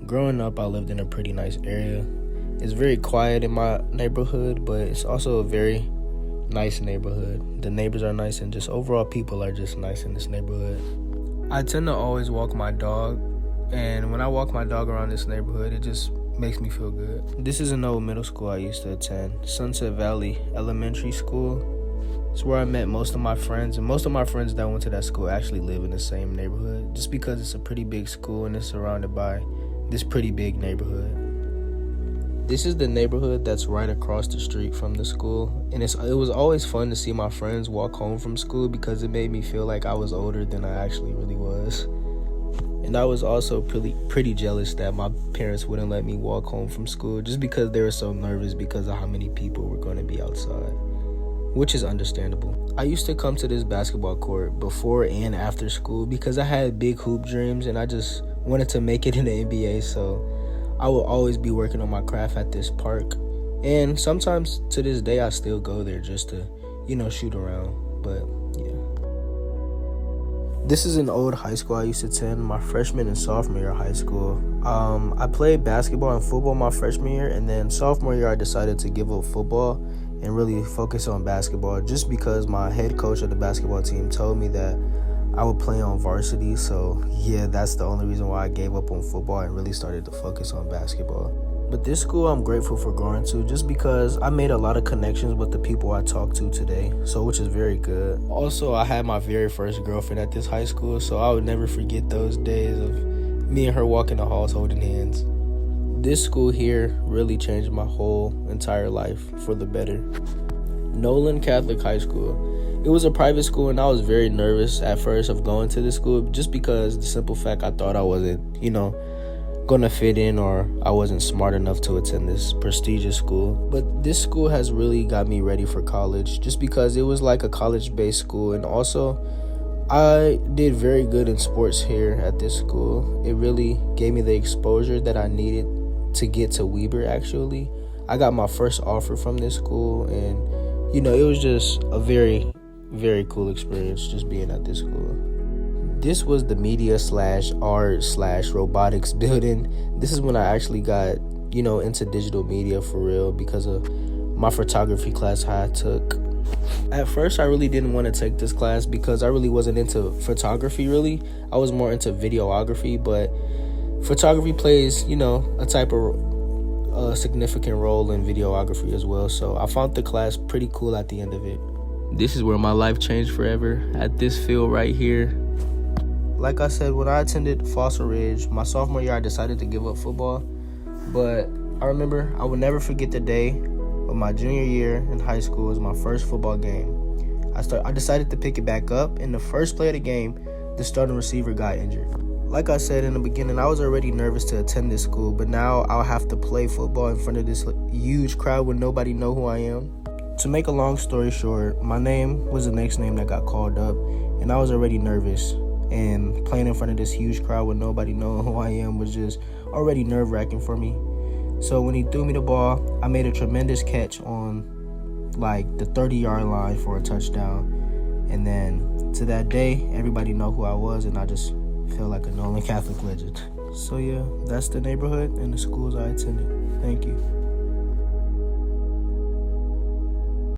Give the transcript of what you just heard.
Growing up, I lived in a pretty nice area. It's very quiet in my neighborhood, but it's also a very nice neighborhood. The neighbors are nice, and just overall people are just nice in this neighborhood. I tend to always walk my dog, and when I walk my dog around this neighborhood, it just makes me feel good. This is an old middle school I used to attend, Sunset Valley Elementary School. It's where I met most of my friends, and most of my friends that went to that school actually live in the same neighborhood, just because it's a pretty big school and it's surrounded by this pretty big neighborhood. This is the neighborhood that's right across the street from the school, and it was always fun to see my friends walk home from school because it made me feel like I was older than I actually really was. And I was also pretty jealous that my parents wouldn't let me walk home from school just because they were so nervous because of how many people were going to be outside, which is understandable. I used to come to this basketball court before and after school because I had big hoop dreams and I just wanted to make it in the NBA, so I will always be working on my craft at this park. And sometimes to this day I still go there just to, shoot around, but yeah. This is an old high school I used to attend my freshman and sophomore year of high school. I played basketball and football my freshman year, and then sophomore year I decided to give up football and really focus on basketball just because my head coach of the basketball team told me that I would play on varsity. So yeah, that's the only reason why I gave up on football and really started to focus on basketball. But this school I'm grateful for going to just because I made a lot of connections with the people I talked to today, so which is very good. Also, I had my very first girlfriend at this high school, so I would never forget those days of me and her walking the halls holding hands. This school here really changed my whole entire life for the better. Nolan Catholic High School. It was a private school, and I was very nervous at first of going to this school just because the simple fact I thought I wasn't, going to fit in, or I wasn't smart enough to attend this prestigious school. But this school has really got me ready for college just because it was like a college-based school, and also I did very good in sports here at this school. It really gave me the exposure that I needed to get to Weber, actually. I got my first offer from this school, and, it was just a very, very cool experience just being at this school. This was the media/art/robotics building. This is when I actually got, into digital media for real because of my photography class I took. At first, I really didn't want to take this class because I really wasn't into photography, really. I was more into videography, but photography plays, a type of significant role in videography as well. So I found the class pretty cool at the end of it. This is where my life changed forever, at this field right here. Like I said, when I attended Fossil Ridge, my sophomore year, I decided to give up football. But I remember I would never forget the day of my junior year in high school. It was my first football game. I decided to pick it back up. In the first play of the game, the starting receiver got injured. Like I said in the beginning, I was already nervous to attend this school, but now I'll have to play football in front of this huge crowd when nobody know who I am. To make a long story short, my name was the next name that got called up, and I was already nervous. And playing in front of this huge crowd with nobody knowing who I am was just already nerve-wracking for me. So when he threw me the ball, I made a tremendous catch on like the 30-yard line for a touchdown. And then to that day, everybody know who I was, and I just feel like a Nolan Catholic legend. So yeah, that's the neighborhood and the schools I attended. Thank you.